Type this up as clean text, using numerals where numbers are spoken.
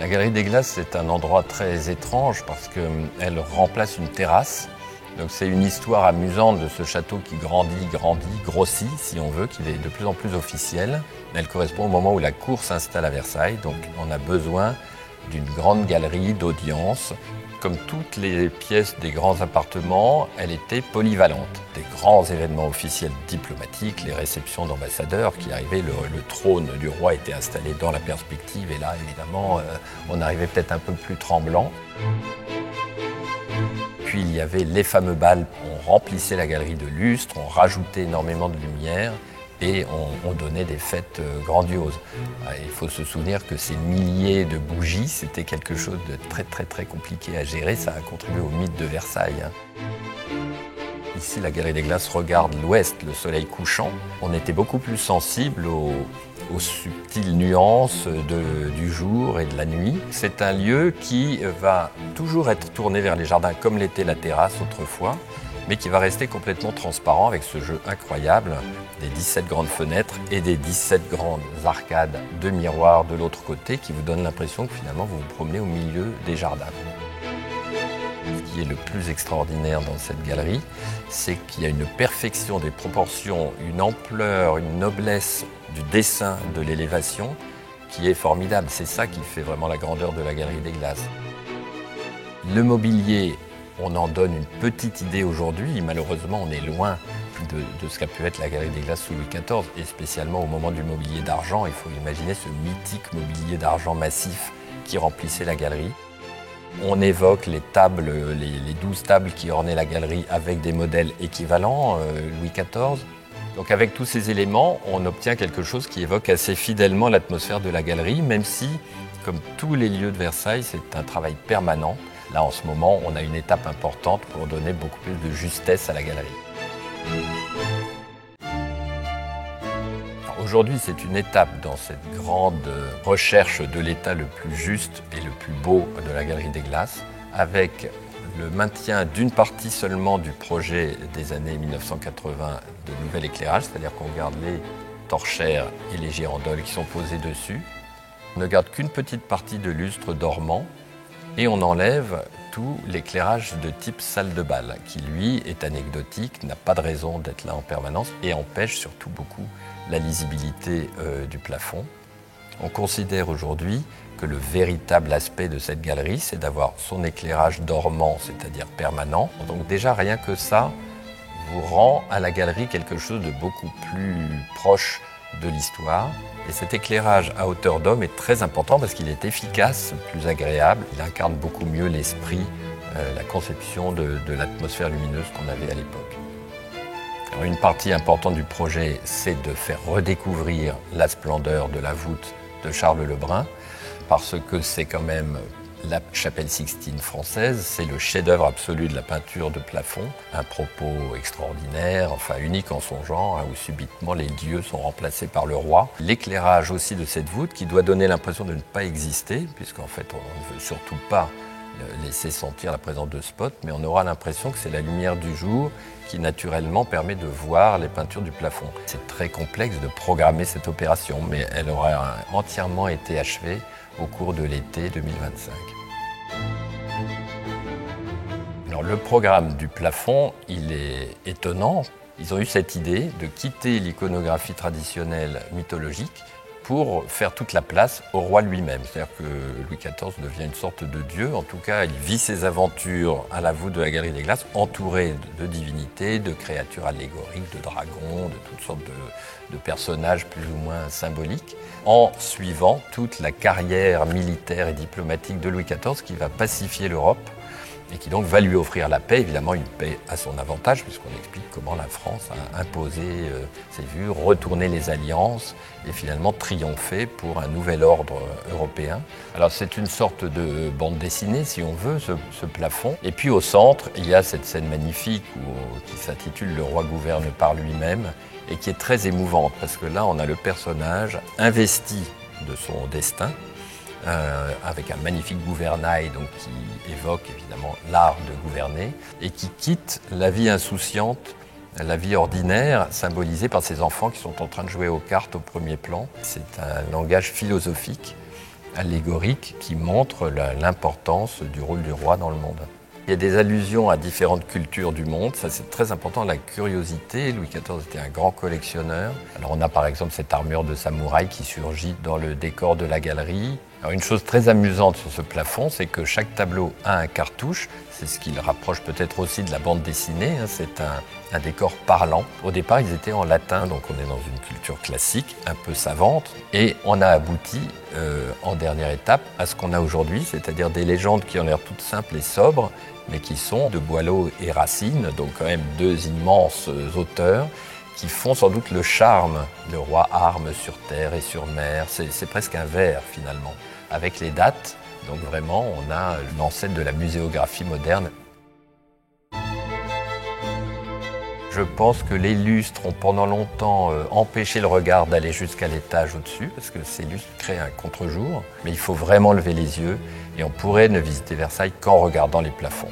La Galerie des Glaces, c'est un endroit très étrange parce qu'elle remplace une terrasse. Donc c'est une histoire amusante de ce château qui grandit, grossit si on veut, qu'il est de plus en plus officiel. Elle correspond au moment où la cour s'installe à Versailles, donc on a besoin d'une grande galerie d'audience. Comme toutes les pièces des grands appartements, elle était polyvalente. Des grands événements officiels diplomatiques, les réceptions d'ambassadeurs qui arrivaient, le trône du roi était installé dans la perspective et là évidemment on arrivait peut-être un peu plus tremblant. Puis il y avait les fameux bals, on remplissait la galerie de lustres, on rajoutait énormément de lumière et on donnait des fêtes grandioses. Il faut se souvenir que ces milliers de bougies, c'était quelque chose de très compliqué à gérer, ça a contribué au mythe de Versailles. Ici, la Galerie des Glaces regarde l'ouest, le soleil couchant. On était beaucoup plus sensible aux subtiles nuances du jour et de la nuit. C'est un lieu qui va toujours être tourné vers les jardins comme l'était la terrasse autrefois, mais qui va rester complètement transparent avec ce jeu incroyable des 17 grandes fenêtres et des 17 grandes arcades de miroirs de l'autre côté qui vous donnent l'impression que finalement vous vous promenez au milieu des jardins. Ce qui est le plus extraordinaire dans cette galerie, c'est qu'il y a une perfection des proportions, une ampleur, une noblesse du dessin, de l'élévation qui est formidable. C'est ça qui fait vraiment la grandeur de la Galerie des Glaces. Le mobilier, on en donne une petite idée aujourd'hui. Malheureusement, on est loin de ce qu'a pu être la Galerie des Glaces sous Louis XIV, et spécialement au moment du mobilier d'argent. Il faut imaginer ce mythique mobilier d'argent massif qui remplissait la galerie. On évoque les tables, les 12 tables qui ornaient la galerie avec des modèles équivalents, Louis XIV. Donc avec tous ces éléments, on obtient quelque chose qui évoque assez fidèlement l'atmosphère de la galerie, même si, comme tous les lieux de Versailles, c'est un travail permanent. Là, en ce moment, on a une étape importante pour donner beaucoup plus de justesse à la galerie. Aujourd'hui, c'est une étape dans cette grande recherche de l'état le plus juste et le plus beau de la Galerie des Glaces, avec le maintien d'une partie seulement du projet des années 1980 de nouvel éclairage, c'est-à-dire qu'on garde les torchères et les girandoles qui sont posées dessus. On ne garde qu'une petite partie de lustre dormant et on enlève tout l'éclairage de type salle de bal, qui lui est anecdotique, n'a pas de raison d'être là en permanence et empêche surtout beaucoup la lisibilité du plafond. On considère aujourd'hui que le véritable aspect de cette galerie, c'est d'avoir son éclairage dormant, c'est-à-dire permanent. Donc déjà, rien que ça vous rend à la galerie quelque chose de beaucoup plus proche de l'histoire. Et cet éclairage à hauteur d'homme est très important parce qu'il est efficace, plus agréable. Il incarne beaucoup mieux l'esprit, la conception de l'atmosphère lumineuse qu'on avait à l'époque. Alors, une partie importante du projet, c'est de faire redécouvrir la splendeur de la voûte de Charles Le Brun, parce que c'est quand même la chapelle Sixtine française, c'est le chef-d'œuvre absolu de la peinture de plafond, un propos extraordinaire, enfin unique en son genre, où subitement les dieux sont remplacés par le roi. L'éclairage aussi de cette voûte qui doit donner l'impression de ne pas exister, puisqu'en fait on ne veut surtout pas laisser sentir la présence de spots, mais on aura l'impression que c'est la lumière du jour qui naturellement permet de voir les peintures du plafond. C'est très complexe de programmer cette opération, mais elle aura entièrement été achevée au cours de l'été 2025. Alors, le programme du plafond, il est étonnant. Ils ont eu cette idée de quitter l'iconographie traditionnelle mythologique pour faire toute la place au roi lui-même. C'est-à-dire que Louis XIV devient une sorte de dieu. En tout cas, il vit ses aventures à la voûte de la Galerie des Glaces, entouré de divinités, de créatures allégoriques, de dragons, de toutes sortes de personnages plus ou moins symboliques, en suivant toute la carrière militaire et diplomatique de Louis XIV qui va pacifier l'Europe et qui donc va lui offrir la paix, évidemment une paix à son avantage, puisqu'on explique comment la France a imposé ses vues, retourné les alliances et finalement triomphé pour un nouvel ordre européen. Alors c'est une sorte de bande dessinée, si on veut, ce plafond. Et puis au centre, il y a cette scène magnifique qui s'intitule « Le roi gouverne par lui-même » et qui est très émouvante, parce que là, on a le personnage investi de son destin, avec un magnifique gouvernail donc, qui évoque évidemment l'art de gouverner et qui quitte la vie insouciante, la vie ordinaire, symbolisée par ces enfants qui sont en train de jouer aux cartes au premier plan. C'est un langage philosophique allégoriques qui montrent l'importance du rôle du roi dans le monde. Il y a des allusions à différentes cultures du monde, ça c'est très important, la curiosité. Louis XIV était un grand collectionneur. Alors on a par exemple cette armure de samouraï qui surgit dans le décor de la galerie. Alors une chose très amusante sur ce plafond, c'est que chaque tableau a un cartouche. C'est ce qui le rapproche peut-être aussi de la bande dessinée. C'est un décor parlant. Au départ, ils étaient en latin, donc on est dans une culture classique, un peu savante. Et on a abouti, en dernière étape, à ce qu'on a aujourd'hui, c'est-à-dire des légendes qui ont l'air toutes simples et sobres, mais qui sont de Boileau et Racine, donc quand même deux immenses auteurs, qui font sans doute le charme de Roi Arme sur terre et sur mer. C'est presque un vers finalement, avec les dates. Donc vraiment, on a l'ancêtre de la muséographie moderne. Je pense que les lustres ont pendant longtemps empêché le regard d'aller jusqu'à l'étage au-dessus, parce que ces lustres créent un contre-jour. Mais il faut vraiment lever les yeux, et on pourrait ne visiter Versailles qu'en regardant les plafonds.